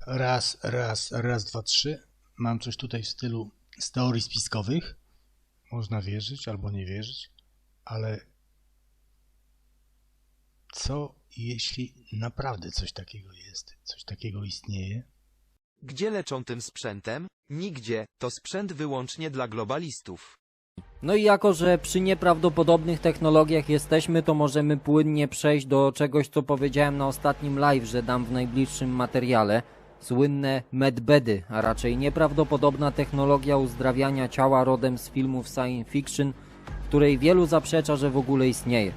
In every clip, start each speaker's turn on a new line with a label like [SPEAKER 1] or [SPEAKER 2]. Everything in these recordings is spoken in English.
[SPEAKER 1] Raz, dwa, trzy. Mam coś tutaj w stylu z teorii spiskowych. Można wierzyć albo nie wierzyć, ale co jeśli naprawdę coś takiego jest, coś takiego istnieje?
[SPEAKER 2] Gdzie leczą tym sprzętem? Nigdzie. To sprzęt wyłącznie dla globalistów.
[SPEAKER 3] No i jako, że przy nieprawdopodobnych technologiach jesteśmy, to możemy płynnie przejść do czegoś, co powiedziałem na ostatnim live, że dam w najbliższym materiale. Słynne medbedy, a raczej nieprawdopodobna technologia uzdrawiania ciała rodem z filmów science fiction, której wielu zaprzecza, że w ogóle istnieje.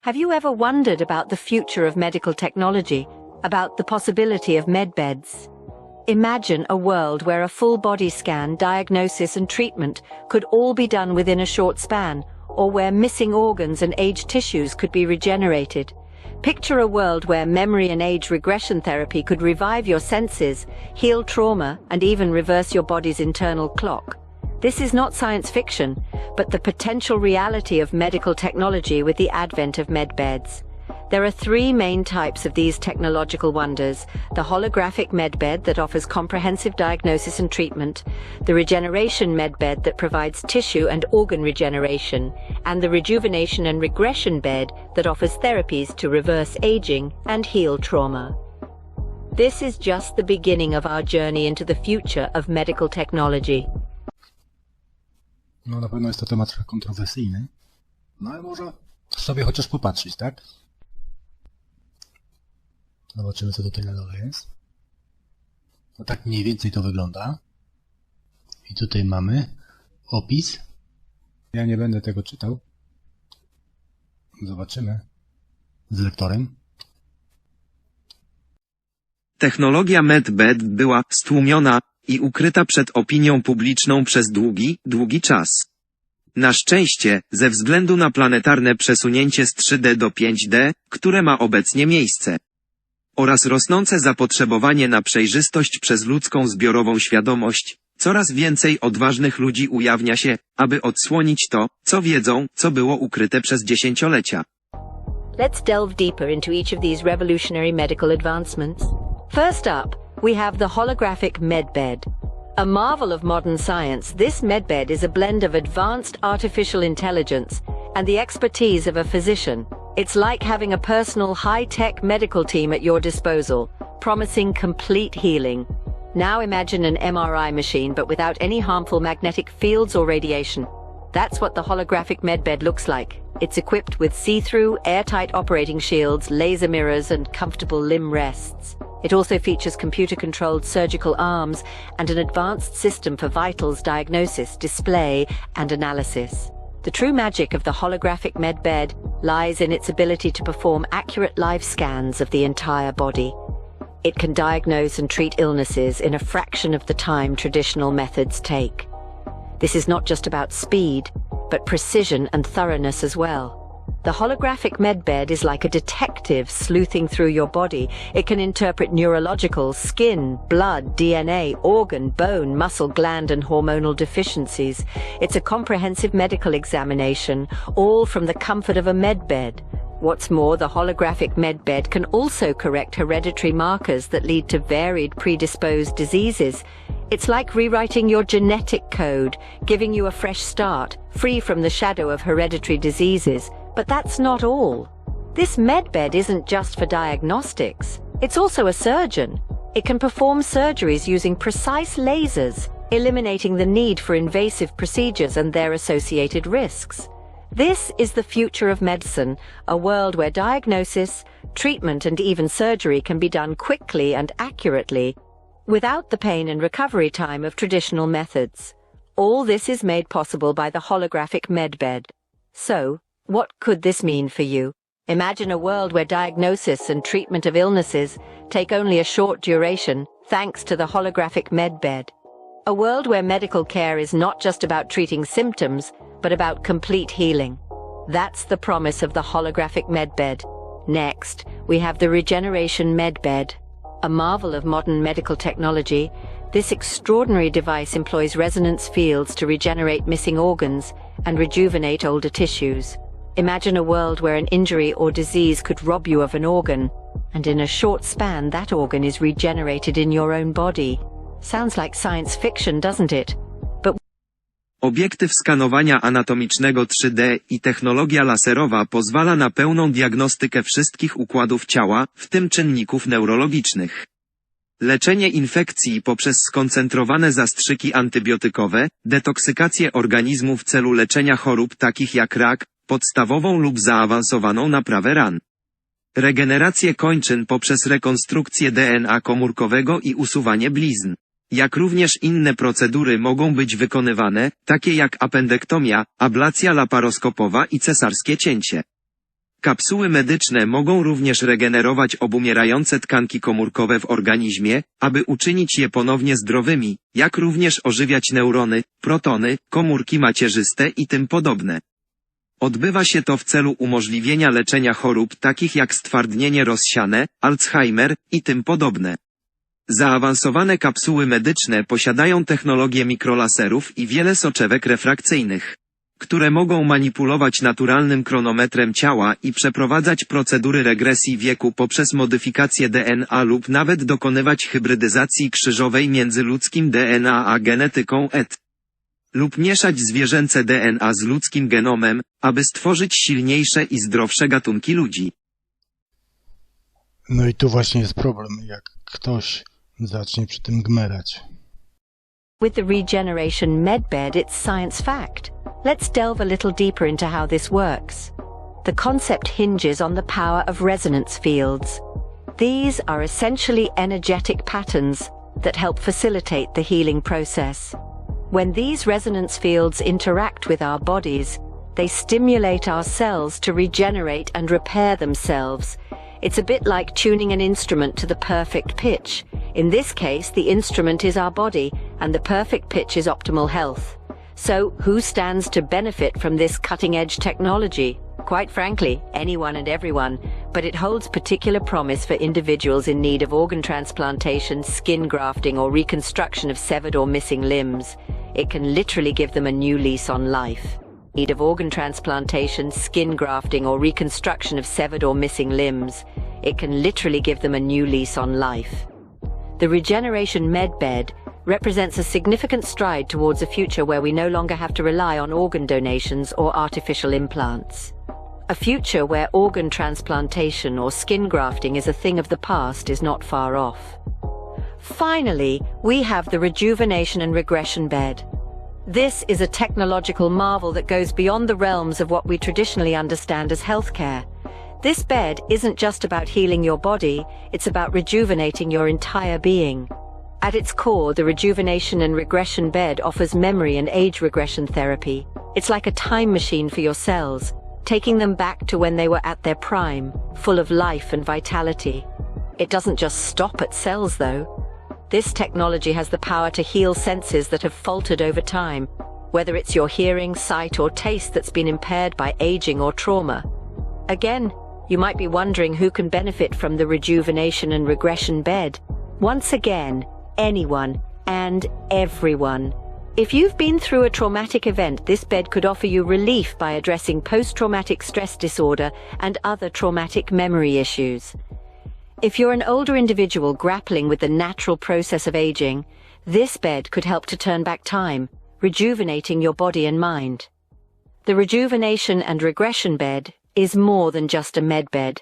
[SPEAKER 4] Have you ever wondered about the future of medical technology, about the possibility of medbeds? Imagine a world where a full body scan, diagnosis and treatment could all be done within a short span, or where missing organs and aged tissues could be regenerated. Picture a world where memory and age regression therapy could revive your senses, heal trauma, and even reverse your body's internal clock. This is not science fiction, but the potential reality of medical technology with the advent of medbeds. There are three main types of these technological wonders: the holographic medbed that offers comprehensive diagnosis and treatment, the regeneration medbed that provides tissue and organ regeneration, and the rejuvenation and regression bed that offers therapies to reverse aging and heal trauma. This is just the beginning of our journey into the future of medical technology.
[SPEAKER 1] No na pewno jest to temat trochę kontrowersyjny, no ale może sobie chociaż popatrzeć, tak? Zobaczymy, co tutaj na dole jest. No tak mniej więcej to wygląda. I tutaj mamy opis. Ja nie będę tego czytał. Zobaczymy z lektorem.
[SPEAKER 2] Technologia Medbed była stłumiona i ukryta przed opinią publiczną przez długi czas. Na szczęście, ze względu na planetarne przesunięcie z 3D do 5D, które ma obecnie miejsce, oraz rosnące zapotrzebowanie na przejrzystość przez ludzką zbiorową świadomość, coraz więcej odważnych ludzi ujawnia się, aby odsłonić to, co wiedzą, co było ukryte przez dziesięciolecia.
[SPEAKER 4] Let's delve deeper into each of these revolutionary medical advancements. First up, we have the holographic medbed. A marvel of modern science, this medbed is a blend of advanced artificial intelligence and the expertise of a physician. It's like having a personal high-tech medical team at your disposal, promising complete healing. Now imagine an MRI machine but without any harmful magnetic fields or radiation. That's what the holographic medbed looks like. It's equipped with see-through, airtight operating shields, laser mirrors, and comfortable limb rests. It also features computer-controlled surgical arms and an advanced system for vitals diagnosis, display, and analysis. The true magic of the holographic medbed lies in its ability to perform accurate live scans of the entire body. It can diagnose and treat illnesses in a fraction of the time traditional methods take. This is not just about speed, but precision and thoroughness as well. The holographic medbed is like a detective sleuthing through your body. It can interpret neurological, skin, blood, DNA, organ, bone, muscle, gland, and hormonal deficiencies. It's a comprehensive medical examination, all from the comfort of a medbed. What's more, the holographic medbed can also correct hereditary markers that lead to varied predisposed diseases. It's like rewriting your genetic code, giving you a fresh start, free from the shadow of hereditary diseases. But that's not all. This medbed isn't just for diagnostics. It's also a surgeon. It can perform surgeries using precise lasers, eliminating the need for invasive procedures and their associated risks. This is the future of medicine, a world where diagnosis, treatment, and even surgery can be done quickly and accurately, without the pain and recovery time of traditional methods. All this is made possible by the holographic medbed. So, what could this mean for you? Imagine a world where diagnosis and treatment of illnesses take only a short duration, thanks to the holographic medbed. A world where medical care is not just about treating symptoms, but about complete healing. That's the promise of the holographic medbed. Next, we have the regeneration medbed. A marvel of modern medical technology, this extraordinary device employs resonance fields to regenerate missing organs and rejuvenate older tissues. Imagine a world where an injury or disease could rob you of an organ. and in a short span that organ is regenerated in your own body. Sounds like science fiction, doesn't it? But
[SPEAKER 2] Obiektyw skanowania anatomicznego 3D i technologia laserowa pozwala na pełną diagnostykę wszystkich układów ciała, w tym czynników neurologicznych. Leczenie infekcji poprzez skoncentrowane zastrzyki antybiotykowe, detoksykację organizmu w celu leczenia chorób takich jak rak, podstawową lub zaawansowaną naprawę ran. Regenerację kończyn poprzez rekonstrukcję DNA komórkowego i usuwanie blizn. Jak również inne procedury mogą być wykonywane, takie jak apendektomia, ablacja laparoskopowa i cesarskie cięcie. Kapsuły medyczne mogą również regenerować obumierające tkanki komórkowe w organizmie, aby uczynić je ponownie zdrowymi, jak również ożywiać neurony, protony, komórki macierzyste i tym podobne. Odbywa się to w celu umożliwienia leczenia chorób takich jak stwardnienie rozsiane, Alzheimer i tym podobne. Zaawansowane kapsuły medyczne posiadają technologię mikrolaserów i wiele soczewek refrakcyjnych, które mogą manipulować naturalnym kronometrem ciała i przeprowadzać procedury regresji wieku poprzez modyfikację DNA lub nawet dokonywać hybrydyzacji krzyżowej między ludzkim DNA a genetyką ET. Lub mieszać zwierzęce DNA z ludzkim genomem, aby stworzyć silniejsze i zdrowsze gatunki ludzi.
[SPEAKER 1] No i tu właśnie jest problem, jak ktoś zacznie przy tym gmerać.
[SPEAKER 4] with the regeneration medbed, it's science fact. Let's delve a little deeper into how this works. The concept hinges on the power of resonance fields. These are essentially energetic patterns that help facilitate the healing process. When these resonance fields interact with our bodies, they stimulate our cells to regenerate and repair themselves. It's a bit like tuning an instrument to the perfect pitch. In this case, the instrument is our body, and the perfect pitch is optimal health. So, who stands to benefit from this cutting-edge technology? Quite frankly, anyone and everyone, but it holds particular promise for individuals in need of organ transplantation, skin grafting, or reconstruction of severed or missing limbs. It can literally give them a new lease on life. Need of organ transplantation, skin grafting, or reconstruction of severed or missing limbs. It can literally give them a new lease on life. The regeneration medbed represents a significant stride towards a future where we no longer have to rely on organ donations or artificial implants. A future where organ transplantation or skin grafting is a thing of the past is not far off. Finally, we have the rejuvenation and regression bed. This is a technological marvel that goes beyond the realms of what we traditionally understand as healthcare. This bed isn't just about healing your body, it's about rejuvenating your entire being. At its core, the rejuvenation and regression bed offers memory and age regression therapy. It's like a time machine for your cells, taking them back to when they were at their prime, full of life and vitality. It doesn't just stop at cells, though. This technology has the power to heal senses that have faltered over time, whether it's your hearing, sight, or taste that's been impaired by aging or trauma. Again, you might be wondering who can benefit from the rejuvenation and regression bed. Once again, anyone and everyone. If you've been through a traumatic event, this bed could offer you relief by addressing post-traumatic stress disorder and other traumatic memory issues. If you're an older individual grappling with the natural process of aging, this bed could help to turn back time, rejuvenating your body and mind. The rejuvenation and regression bed is more than just a medbed.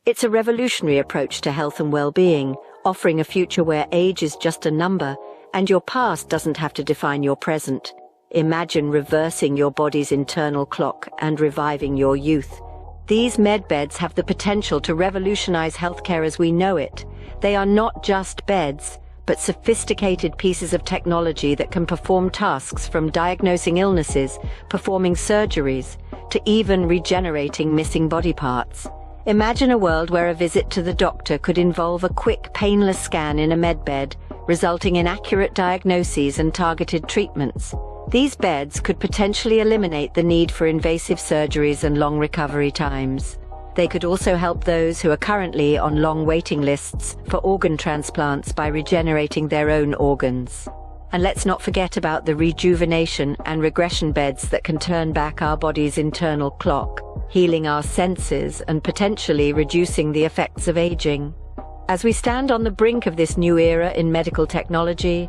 [SPEAKER 4] It's a revolutionary approach to health and well-being, offering a future where age is just a number and your past doesn't have to define your present. Imagine reversing your body's internal clock and reviving your youth. These medbeds have the potential to revolutionize healthcare as we know it. They are not just beds, but sophisticated pieces of technology that can perform tasks from diagnosing illnesses, performing surgeries, to even regenerating missing body parts. Imagine a world where a visit to the doctor could involve a quick, painless scan in a medbed, resulting in accurate diagnoses and targeted treatments. These beds could potentially eliminate the need for invasive surgeries and long recovery times. They could also help those who are currently on long waiting lists for organ transplants by regenerating their own organs. And let's not forget about the rejuvenation and regression beds that can turn back our body's internal clock, healing our senses and potentially reducing the effects of aging. As we stand on the brink of this new era in medical technology,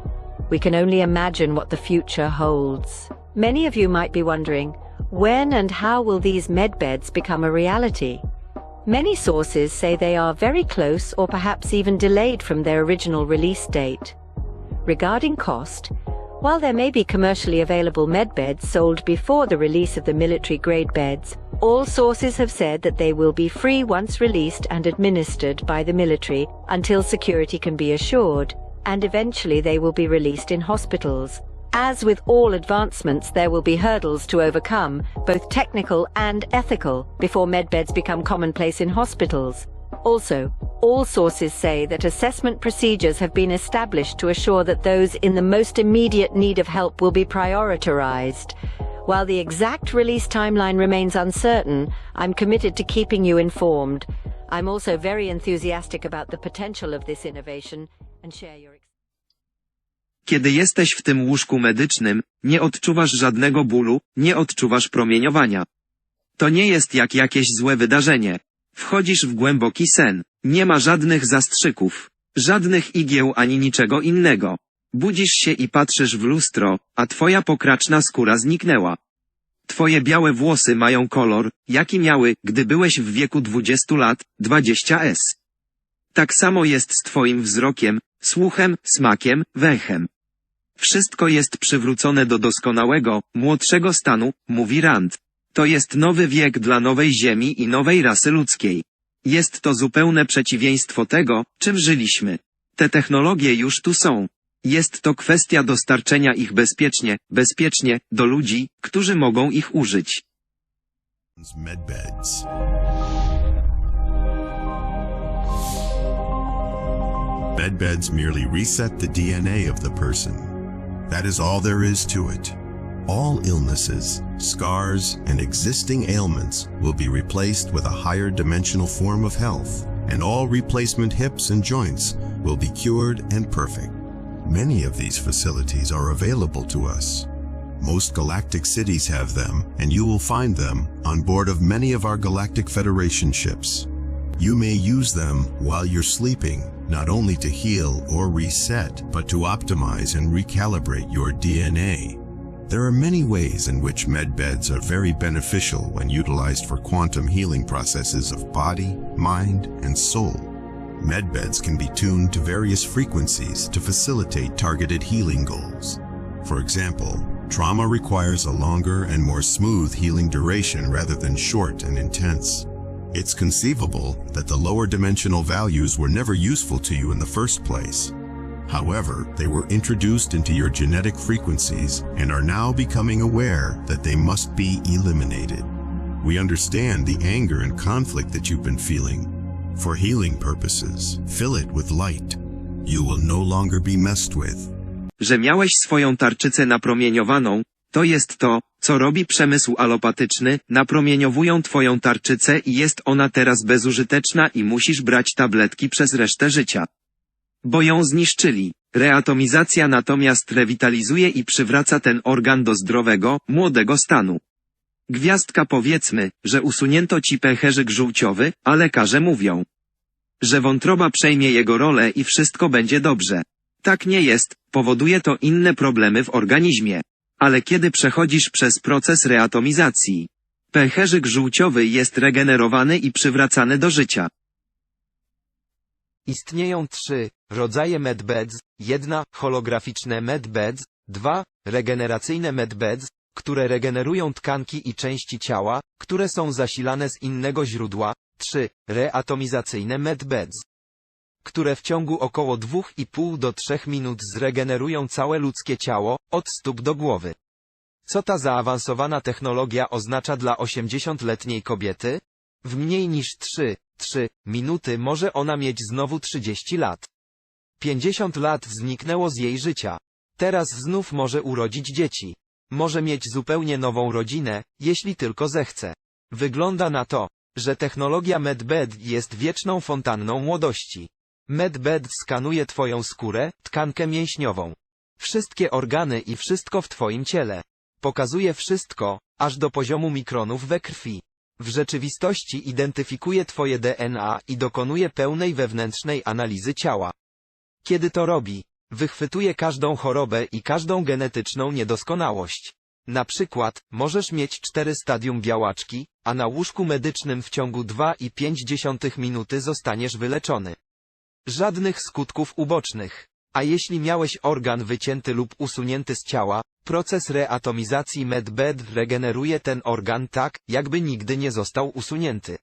[SPEAKER 4] we can only imagine what the future holds. Many of you might be wondering, when and how will these medbeds become a reality? Many sources say they are very close or perhaps even delayed from their original release date. Regarding cost, while there may be commercially available medbeds sold before the release of the military-grade beds, all sources have said that they will be free once released and administered by the military until security can be assured, and eventually they will be released in hospitals. As with all advancements, there will be hurdles to overcome, both technical and ethical, before medbeds become commonplace in hospitals. Also, all sources say that assessment procedures have been established to assure that those in the most immediate need of help will be prioritized. While the exact release timeline remains uncertain, I'm committed to keeping you informed. I'm also very enthusiastic about the potential of this innovation and share your experience.
[SPEAKER 2] Kiedy jesteś w tym łóżku medycznym, nie odczuwasz żadnego bólu, nie odczuwasz promieniowania. To nie jest jak jakieś złe wydarzenie. Wchodzisz w głęboki sen. Nie ma żadnych zastrzyków, żadnych igieł ani niczego innego. Budzisz się i patrzysz w lustro, a twoja pokraczna skóra zniknęła. Twoje białe włosy mają kolor, jaki miały, gdy byłeś w wieku 20 lat, 20s. Tak samo jest z twoim wzrokiem, słuchem, smakiem, węchem. Wszystko jest przywrócone do doskonałego, młodszego stanu, mówi Rand. To jest nowy wiek dla nowej ziemi i nowej rasy ludzkiej. Jest to zupełne przeciwieństwo tego, czym żyliśmy. Te technologie już tu są. Jest to kwestia dostarczenia ich bezpiecznie, do ludzi, którzy mogą ich użyć.
[SPEAKER 5] Medbeds. Medbeds merely reset the DNA of the person. That is all there is to it. All illnesses, scars, and existing ailments will be replaced with a higher dimensional form of health, and all replacement hips and joints will be cured and perfect. Many of these facilities are available to us. Most galactic cities have them, and you will find them on board of many of our Galactic Federation ships. You may use them while you're sleeping, not only to heal or reset, but to optimize and recalibrate your DNA. There are many ways in which medbeds are very beneficial when utilized for quantum healing processes of body, mind, and soul. Medbeds can be tuned to various frequencies to facilitate targeted healing goals. For example, trauma requires a longer and more smooth healing duration rather than short and intense. It's conceivable that the lower dimensional values were never useful to you in the first place. However, they were introduced into your genetic frequencies and are now becoming aware that they must be eliminated. We understand the anger and conflict that you've been feeling. For healing purposes, fill it with light. You will no longer be messed with.
[SPEAKER 2] Że miałeś swoją tarczycę napromieniowaną, to jest to, co robi przemysł alopatyczny, napromieniowują twoją tarczycę i jest ona teraz bezużyteczna i musisz brać tabletki przez resztę życia. Bo ją zniszczyli. Reatomizacja natomiast rewitalizuje i przywraca ten organ do zdrowego, młodego stanu. Gwiazdka powiedzmy, że usunięto ci pęcherzyk żółciowy, a lekarze mówią, że wątroba przejmie jego rolę i wszystko będzie dobrze. Tak nie jest, powoduje to inne problemy w organizmie. Ale kiedy przechodzisz przez proces reatomizacji, pęcherzyk żółciowy jest regenerowany i przywracany do życia.
[SPEAKER 6] Istnieją 3 rodzaje medbeds, 1 holograficzne medbeds, 2 regeneracyjne medbeds, które regenerują tkanki i części ciała, które są zasilane z innego źródła, 3 reatomizacyjne medbeds, które w ciągu około 2,5 do 3 minut zregenerują całe ludzkie ciało, od stóp do głowy. Co ta zaawansowana technologia oznacza dla 80-letniej kobiety? W mniej niż 3 minuty może ona mieć znowu 30 lat. 50 lat zniknęło z jej życia. Teraz znów może urodzić dzieci. Może mieć zupełnie nową rodzinę, jeśli tylko zechce. Wygląda na to, że technologia Medbed jest wieczną fontanną młodości. Medbed skanuje twoją skórę, tkankę mięśniową, wszystkie organy i wszystko w twoim ciele. Pokazuje wszystko, aż do poziomu mikronów we krwi. W rzeczywistości identyfikuje twoje DNA i dokonuje pełnej wewnętrznej analizy ciała. Kiedy to robi, wychwytuje każdą chorobę i każdą genetyczną niedoskonałość. Na przykład, możesz mieć 4 stadium białaczki, a na łóżku medycznym w ciągu 2,5 minuty zostaniesz wyleczony. Żadnych skutków ubocznych. A jeśli miałeś organ wycięty lub usunięty z ciała, proces reatomizacji Medbed regeneruje ten organ tak, jakby nigdy nie został usunięty.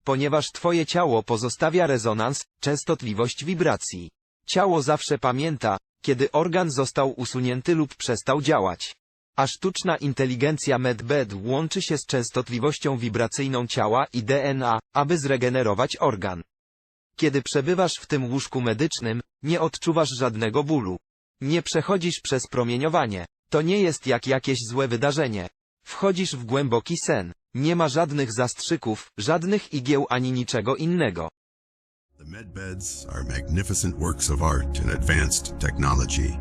[SPEAKER 6] Ponieważ twoje ciało pozostawia rezonans, częstotliwość wibracji. Ciało zawsze pamięta, kiedy organ został usunięty lub przestał działać. A sztuczna inteligencja Medbed łączy się z częstotliwością wibracyjną ciała i DNA, aby zregenerować organ. Kiedy przebywasz w tym łóżku medycznym, nie odczuwasz żadnego bólu. Nie przechodzisz przez promieniowanie. To nie jest jak jakieś złe wydarzenie. Wchodzisz w głęboki sen. Nie ma żadnych zastrzyków, żadnych igieł ani niczego innego.
[SPEAKER 5] The medbeds are magnificent works of art and advanced technology.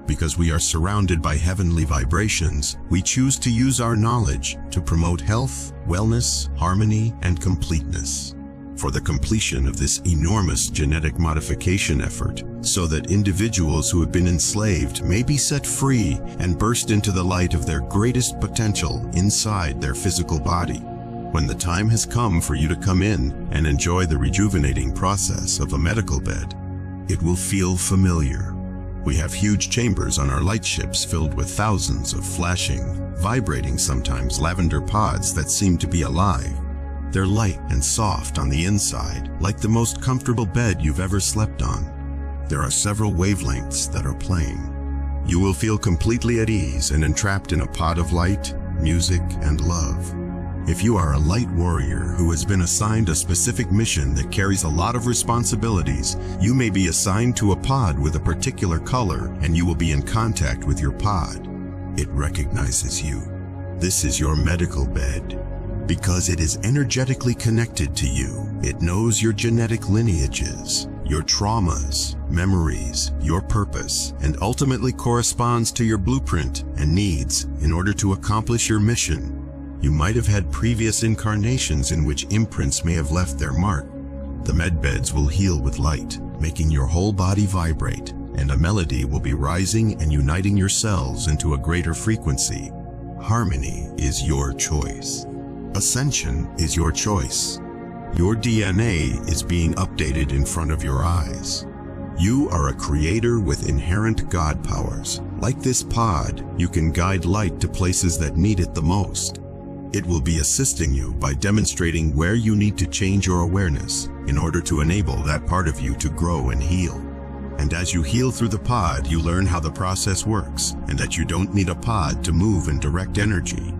[SPEAKER 5] Because we are surrounded by heavenly vibrations, we choose to use our knowledge to promote health, wellness, harmony, and completeness. For the completion of this enormous genetic modification effort, so that individuals who have been enslaved may be set free and burst into the light of their greatest potential inside their physical body. When the time has come for you to come in and enjoy the rejuvenating process of a medical bed, it will feel familiar. We have huge chambers on our light ships filled with thousands of flashing, vibrating sometimes lavender pods that seem to be alive. They're light and soft on the inside, like the most comfortable bed you've ever slept on. There are several wavelengths that are playing. You will feel completely at ease and entrapped in a pod of light, music, and love. If you are a light warrior who has been assigned a specific mission that carries a lot of responsibilities, you may be assigned to a pod with a particular color and you will be in contact with your pod. It recognizes you. This is your medical bed. Because it is energetically connected to you, it knows your genetic lineages, your traumas, memories, your purpose, and ultimately corresponds to your blueprint and needs in order to accomplish your mission. You might have had previous incarnations in which imprints may have left their mark. The medbeds will heal with light, making your whole body vibrate, and a melody will be rising and uniting your cells into a greater frequency. Harmony is your choice. Ascension is your choice. Your DNA is being updated in front of your eyes. You are a creator with inherent God powers. Like this pod, you can guide light to places that need it the most. It will be assisting you by demonstrating where you need to change your awareness in order to enable that part of you to grow and heal. And as you heal through the pod, you learn how the process works and that you don't need a pod to move and direct energy.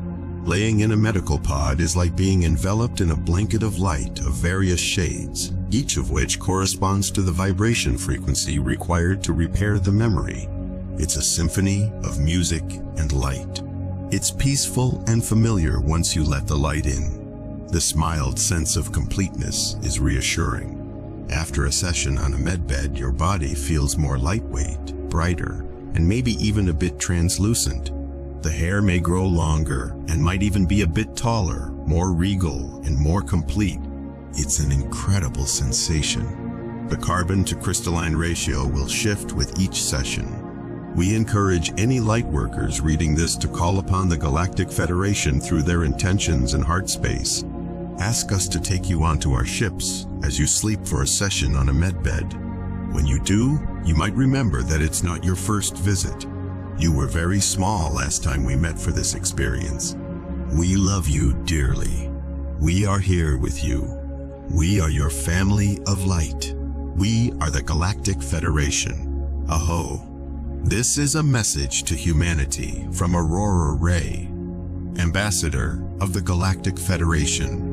[SPEAKER 5] Laying in a medical pod is like being enveloped in a blanket of light of various shades, each of which corresponds to the vibration frequency required to repair the memory. It's a symphony of music and light. It's peaceful and familiar once you let the light in. This mild sense of completeness is reassuring. After a session on a medbed, your body feels more lightweight, brighter, and maybe even a bit translucent. The hair may grow longer and might even be a bit taller, more regal, and more complete. It's an incredible sensation. The carbon to crystalline ratio will shift with each session. We encourage any light workers reading this to call upon the Galactic Federation through their intentions and heart space. Ask us to take you onto our ships as you sleep for a session on a medbed. When you do, you might remember that it's not your first visit. You were very small last time we met for this experience. We love you dearly. We are here with you. We are your family of light. We are the Galactic Federation. Aho. This is a message to humanity from Aurora Ray, Ambassador of the Galactic Federation.